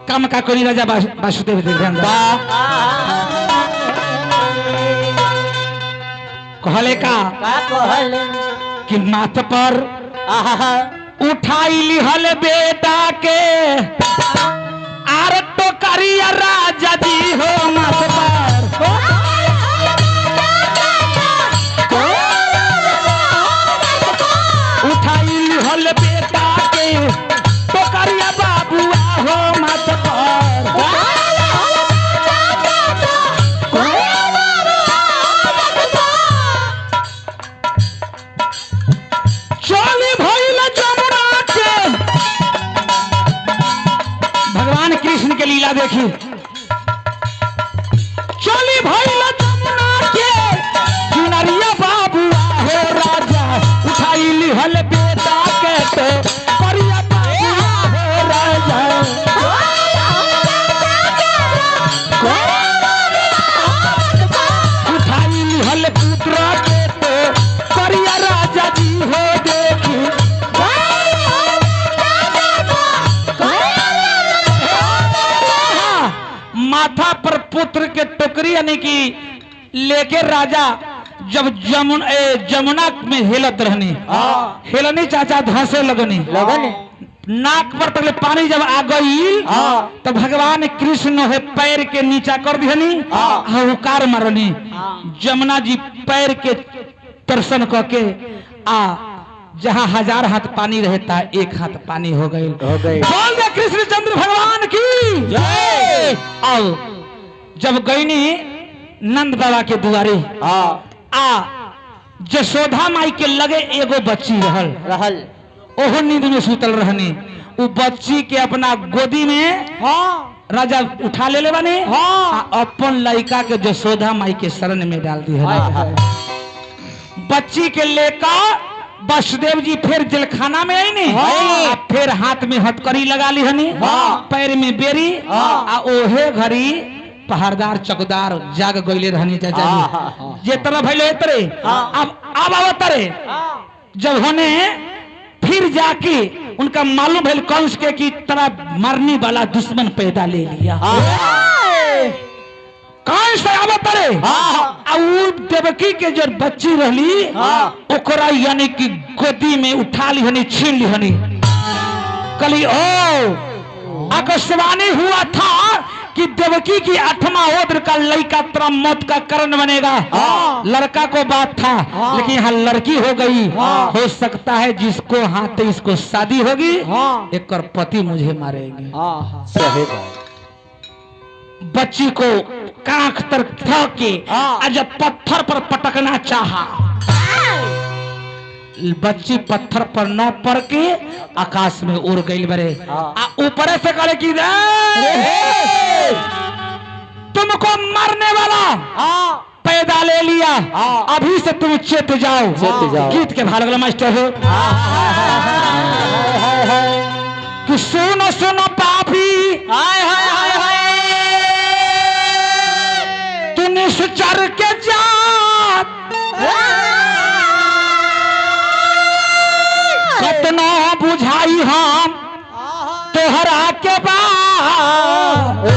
काम का कोई राजा वासुदेव देव कहले का कहले कि माथ पर उठाई लिहल बेटा के आर तो करिया राजा जी हो माथ पर उठाई लिहल बेटा के तो करिया बाबुआ हो माथ पर चली भइल जमुना के भगवान कृष्ण के लीला देखी चली भइल जमुना के चुनरिया बाबुआ हो राजा उठाई लिहल बेटा के तो करिया बाबुआ हो राजा उठाई लिहल पुत्र के तो करिया राजा जी हो देखी माथा पर पुत्र के टोकरी यानी कि लेके राजा जब जमुना में हेलत रहनी हेलनी चाचा धंसे लगनी नाक पर तक पानी जब आ गई तो भगवान कृष्ण है पैर के नीचा कर दिहनी हुकार मारनी जमुना जी पैर के दर्शन करके जहाँ 1000 हाथ पानी रहता 1 हाथ पानी हो गई बोल दे कृष्णचंद्र भगवान की जय। आओ जब गईनी नंद बाबा के दुआरे जसोधा माई के लगे एगो बच्ची रहल ओहो नींद में सुतल रहनी उ बच्ची के अपना गोदी में राजा उठा ले बने अपन लड़का के जसोधा माई के शरण में डाल दी बच्ची के लेकर वासुदेव जी फिर जेलखाना में आई नहीं फिर हाथ में हथकड़ी लगा ली हनी पैर में बेरी ओहे घड़ी पहरदार चौकीदार जाग गईले रहनी चाचा जी जे तरह भइले तरे अब आवतरे जब होने फिर जाके उनका मालूम भइल कंस के की तरह मारने वाला दुश्मन पैदा ले लिया कंस आवतरे देवकी के जो बच्ची रहली ओकरा यानी कि गोदी में उठा ली हनी छीन ली हनी कली आकाशवाणी हुआ था कि देवकी की 8वां होद्र का लड़का तेरा मौत का कारण बनेगा लड़का को बात था लेकिन यहाँ लड़की हो गई हो सकता है जिसको हाथ इसको शादी होगी एक और पति मुझे मारेंगे बच्ची को कांख तर के जब पत्थर पर पटकना चाहा बच्ची पत्थर पर न पड़ के आकाश में उड़ गई बरे ऊपर से करे कि तुमको मारने वाला पैदा ले लिया अभी से तुम चेत जाओ गीत के भाग मास्टर हो कि सुनो सुनो पापी तू निश्चर के जात कतना बुझाई हम तोहरा के बाद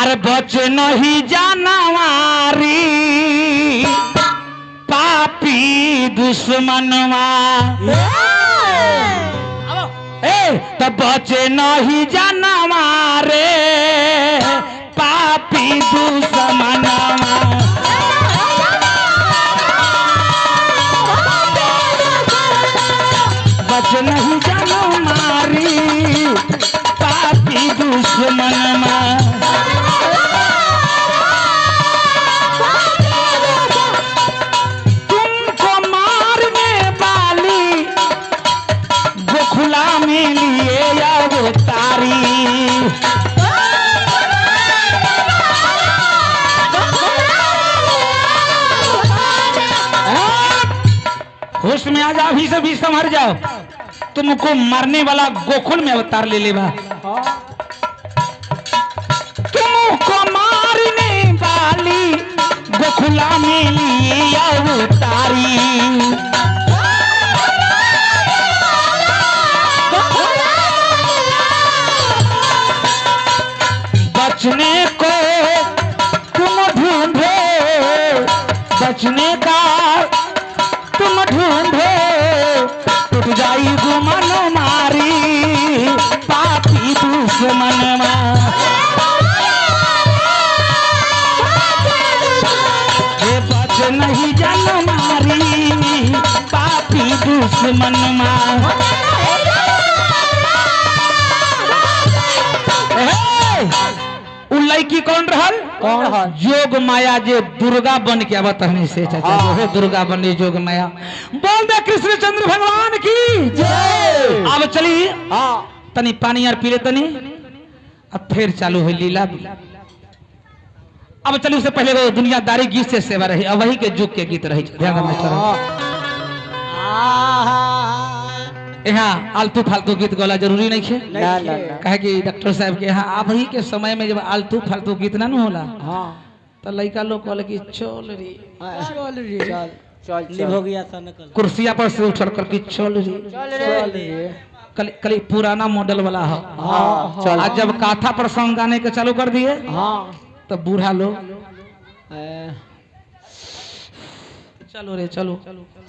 अरे बच नहीं जानवारी पापी दुश्मनवा तो बचे नहीं जानवारे पापी दुश्मनवा बच नहीं जानो मारी पापी दुश्मन तुमको मारने वाली गोखुला में लिए अवतारी होश में आ जाओ, भी से संभर जाओ। तुमको मारने वाला गोकुल में अवतार ले लेवा। तुमको मारने वाली गोकुला में लिए अवतारी। दुश्मन माँ उ लड़की कौन रहल? कौन रहल? जोग माया जे दुर्गा बन के आवत हनी से चाचा जो है दुर्गा बनी जोग माया। बोल दे कृष्णचंद्र भगवान की जय। अब चली हाँ तनी पानी यार पी ले तनी अब फिर चालू हुई लीला। अब चलिए उससे पहले वो दुनियादारी गीत से सेवा रही, अब वही के जुग के गीत रही। ध्यान देना मास्टर, यहाँ आलतू फालतू गीत गला जरूरी नहीं है। ना ना ना कहे कि डॉक्टर साहब के यहाँ अब ही के समय में जब आलतू फालतू गीत ना होला हाँ तो लड़का लोग कहले कि चल रे चल रे चल चल चल हो गया था निकल कुर्सिया पर से उछल कर कि चल रे चल रे कल पुराना मॉडल वाला है। हाँ चल आज जब काथा पर सॉन्ग गाने के चालू कर दिए हाँ तो बूढ़ा लोग चलो रे चलो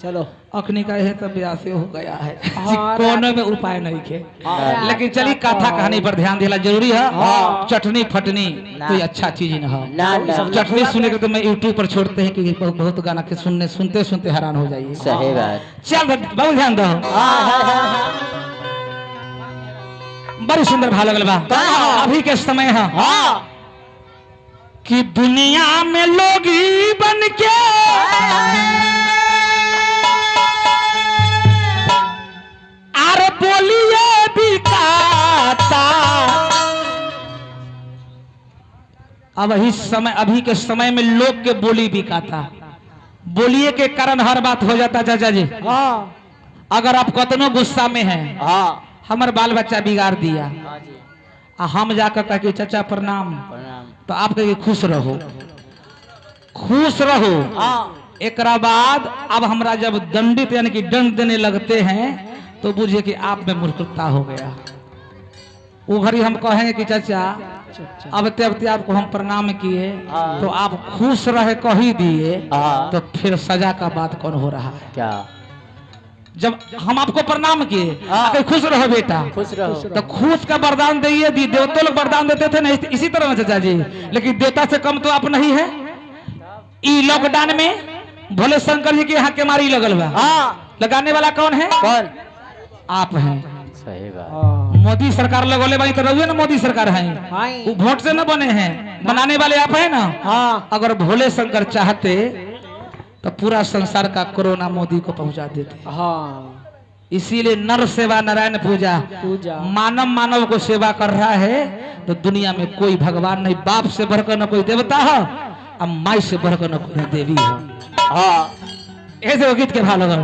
चलो अखनी का है तब ब्याह से हो गया है हाँ, कोनो में उपाय नहीं थे। हाँ। लेकिन चली कथा कहानी पर ध्यान देना जरूरी है। हाँ। चटनी फटनी कोई अच्छा चीज न हो। ना ना चटनी सुने के तो मैं यूट्यूब पर छोड़ते हैं कि बहुत गाना के सुनते सुनते हैरान हो जाइए। सही बात चल बहुत ध्यान दो। बड़ी सुंदर भाव लगल बा। अभी के समय है कि दुनिया में लोग ही बन के आर बोलिए बिकाता। अब अभी के समय में लोग के बोली बिकाता। बोलिए के कारण हर बात हो जाता चाचा जी। अगर आप कतनो गुस्सा में हैं हमारे बाल बच्चा बिगाड़ दिया हम जाकर कह के चाचा प्रणाम तो आप कहिए खुश रहो खुश रहो। एकरा बाद अब हमरा जब दंडित यानी कि दंड देने लगते हैं तो बुझे कि आप में मूर्खता हो गया। वो घड़ी हम कहेंगे कि चाचा अब ते आपको हम प्रणाम किए तो आप खुश रहे कह ही दिए तो फिर सजा का बात कौन हो रहा है? क्या जब हम आपको प्रणाम किए खुश रहो बेटा खुश रहो तो खुश का वरदान दिए देवता लोग वरदान देते थे ना इसी तरह ना चाचा जी। लेकिन देवता से कम तो आप नहीं है। ई लॉकडाउन में भोले शंकर जी के यहाँ के मारी लगल बा लगाने वाला कौन है? कौन? आप हैं। सही बात मोदी सरकार लगोले भाई तो रहुए ना मोदी सरकार है वो वोट से न बने हैं बनाने वाले आप है ना। अगर भोले शंकर चाहते तो पूरा संसार का कोरोना मोदी को पहुंचा देते। इसीलिए नर सेवा नारायण पूजा मानव को सेवा कर रहा है तो दुनिया में कोई भगवान नहीं। बाप से बढ़कर न कोई देवता है और माई से बढ़कर न कोई देवी है। ऐसे वो गीत के भाव लगल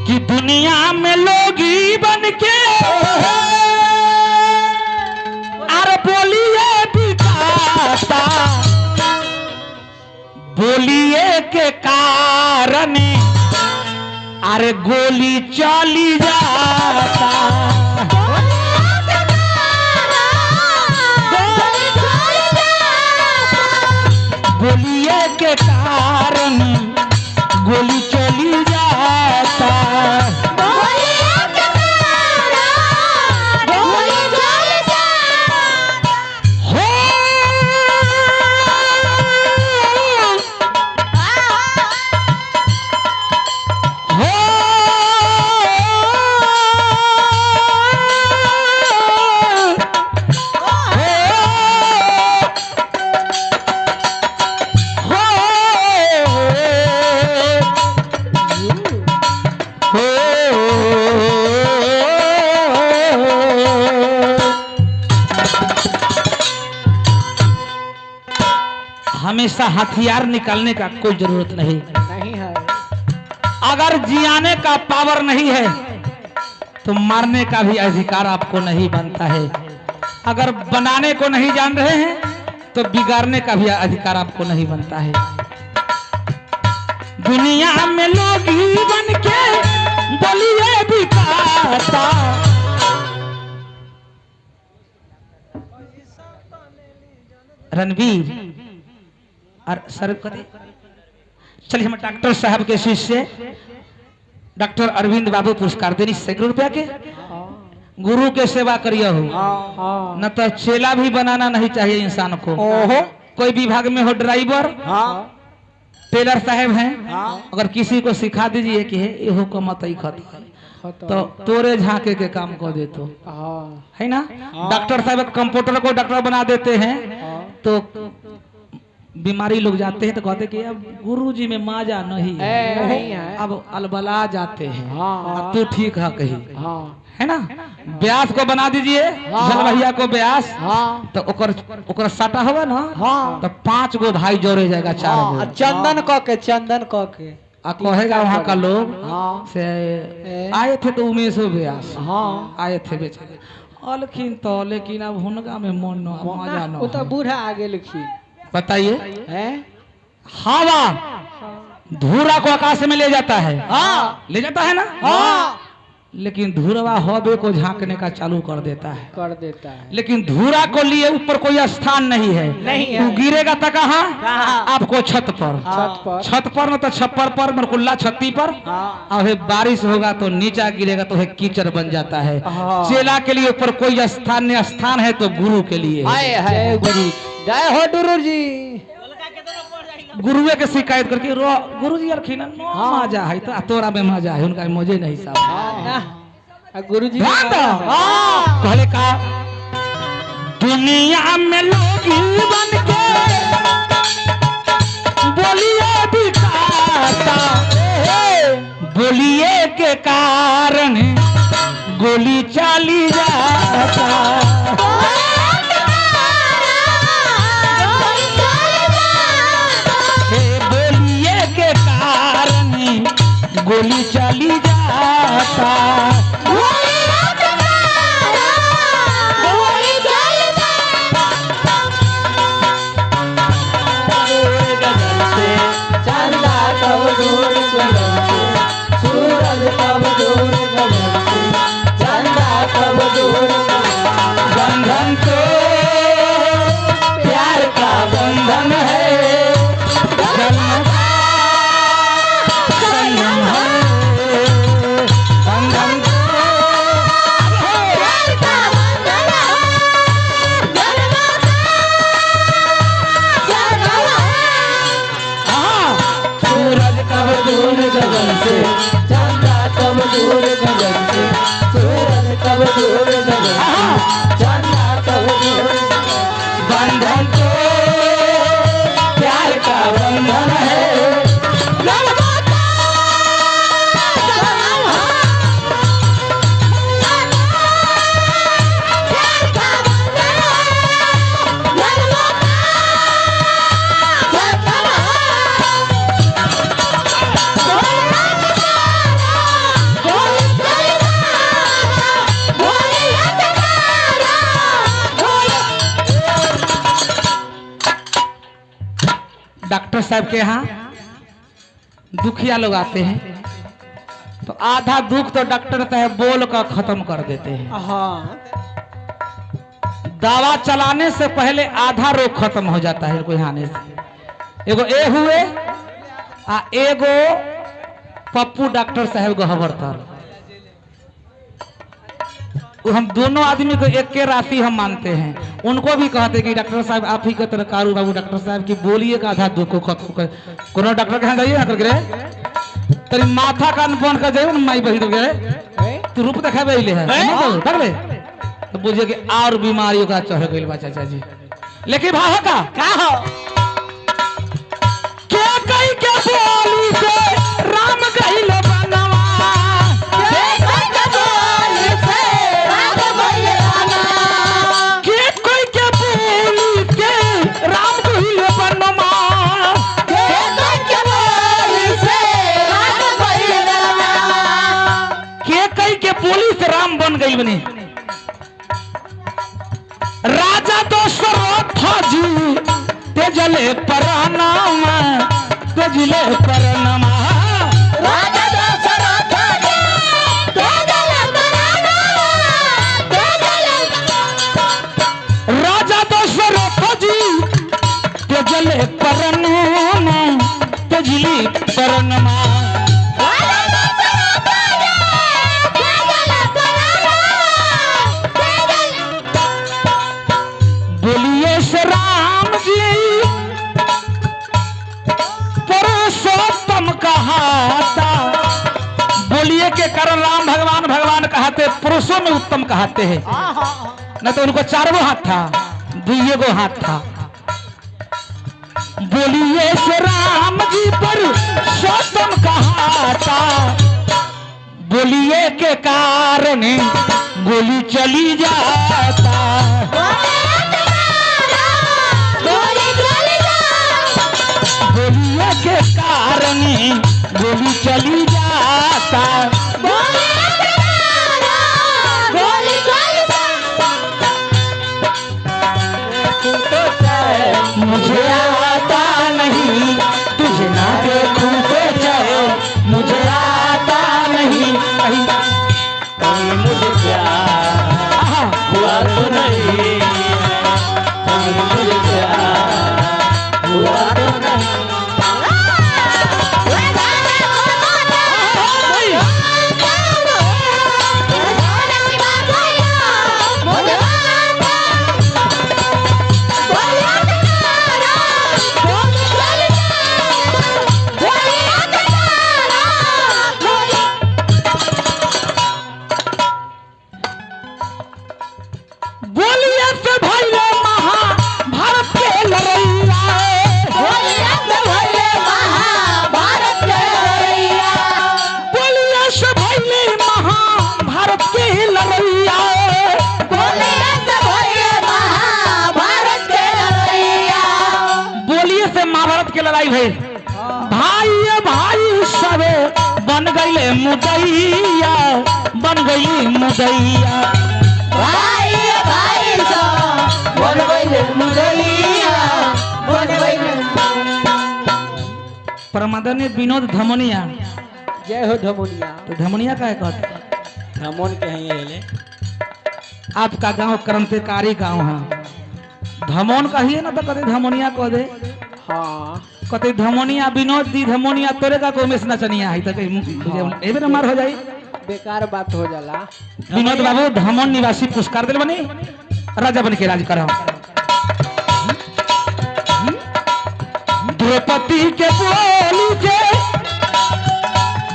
कि दुनिया में लोग ही बन के अरे बोलिए बिकाता। बोलिए के कारण अरे गोली चली जाता। बोलिए के कारण गोली चली जाता। हमेशा हथियार निकालने का कोई जरूरत नहीं है। अगर जियाने का पावर नहीं है तो मारने का भी अधिकार आपको नहीं बनता है। अगर बनाने को नहीं जान रहे हैं तो बिगाड़ने का भी अधिकार आपको नहीं बनता है। दुनिया में लोग ही बन के बोलिए बिकाता। रणवीर और सर चलिए हम डॉक्टर साहब के शिष्य डॉक्टर अरविंद बाबू पुरस्कार देनी सैकड़ों रुपया के गुरु के सेवा करिए हो न तो चेला भी बनाना नहीं चाहिए इंसान को। कोई विभाग में हो ड्राइवर टेलर साहब हैं, हाँ। अगर किसी को सिखा दीजिए कि ये कमत ही खत तो तोरे झांके के काम को दे तो है ना। डॉक्टर साहब कंप्यूटर को डॉक्टर बना देते हैं तो बीमारी लोग जाते हैं तो कहते कि अब गुरुजी में माजा नहीं है, अब अलबला जाते हैं। तू ठीक है कही है ना। ब्यास को बना दीजिए, भैया को ब्यास, तो ओकर साटा होगा ना तो 5 गो भाई जोड़े जाएगा, 4 गो चंदन क के आ कहेगा वहाँ का लोग से आए थे तो उमेश ब्यास आए थे बेचारे अलखिन तो, लेकिन अब हुनका में मन मजा न, वो तो बूढ़ा आगे लिखी। बताइए हवा धूरा को आकाश में ले जाता है, ले जाता है ना, लेकिन धूरवा हवे को झांकने का चालू कर देता है, लेकिन धूरा को लिए ऊपर कोई स्थान नहीं है, वो गिरेगा तो कहाँ? आपको छत पर न तो छप्पर पर, मरकुल्ला छत्ती पर। अब बारिश होगा तो नीचा गिरेगा तो है कीचड़ बन जाता है। चेला के लिए ऊपर कोई स्थान है तो गुरु के लिए जय हो गुरु जी। गुरुए के शिकायत करके गुरु जी अरखिन मजा है तो तोरा में मजा है, उनका मजे नहीं साहब। गुरु जी कहले का दुनिया में लोग बन के बोलिए दिखाता, बोलिए के कारण गोली चली जाता, गोली चली जाता। चंदा कब दूर गगन से, सूरज कब दूर गगन से, चंदा कब दूर बंधन तो प्यार का बंधन है, जन्म गगन से, चंदा कब दूर गगन से, सूरज कब दूर गगन से, चंदा कब दूर, बंधन तो प्यार का बंधन है, डॉक्टर साहब के यहाँ दुखिया लोग आते हैं तो आधा दुख तो डॉक्टर साहब बोल का खत्म कर देते हैं। दवा चलाने से पहले आधा रोग खत्म हो जाता है कोई आने से। एगो ए हुए आ एगो पप्पू डॉक्टर साहब गहबरतर, हम दोनों आदमी को एक के राशि हम मानते हैं। उनको भी कहते कि डॉक्टर साहब आप ही के तरह कारू बाबू डॉक्टर साहब की बोलिए का आधा दुख कोनो डॉक्टर के यहाँ जाइए ना करके तेरी माथा कान बन कर जाइए ना माई बहन के तू रूप देखाबे है तो बुझे कि और बीमारियों का चढ़ गई बा चाचा जी। लेकिन भाव का क्या हो क्या कहीं क्या बोली से राम गइल बनवा, राम बन गई बनी। राजा दशरथ जी तेजले परनामा, तेजले परनामा, राजा दशरथ जी तेजले परनामा, तेजले, राजा दशरथ जी तेजले परनामा, तेजली परनामा, कहते पुरुषों में उत्तम कहते हैं, न तो उनको 4 हाथ था, 2 हाथ था। बोलिए से राम जी पर सौतम कहाता, बोलिए के कारण गोली चली जाता। बोलिए के कारण गोली चली जाता। मुझे आता नहीं तुझे ना देखूं तो चाहे, मुझे आता नहीं कहीं मुझे प्यार हुआ तो नहीं, कहीं मुझे प्यार हुआ तो नहीं। बोलिए से भैले महाभारत के लड़ैया, बोलिए से भैले महाभारत के लड़ैया, बोलिए से भैले महाभारत के लड़ैया, बोलिए से भैले महाभारत के लड़ैया। बोलिए से महाभारत के लड़ाई भई, भाई भाई सबे बन गईले मुदैया, बन गई मुदैया। परमादरणीय विनोद धमनिया, जय हो धमोनिया। तो धमनिया का है कहते, धमोन के हैं ये। आपका गांव क्रांतिकारी गांव है, धमोन का ही है ना, तो कते धमनिया कह दे। हाँ कते धमनिया विनोद दी धमनिया, तोरे का कोमेश नचनिया है, तो एबे न मार हो जाई, बेकार बात हो जाला। विनोद बाबू धमन निवासी पुरस्कार दिल बनी, राजा बन के राज करा। द्रौपदी के बोली से,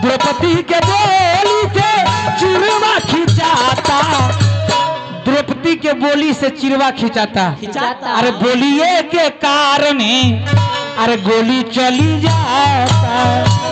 द्रौपदी के बोली से चिरवा खिंचाता, द्रौपदी के बोली से चिरवा खिंचाता। अरे बोलिए के कारण अरे गोली चली जाता।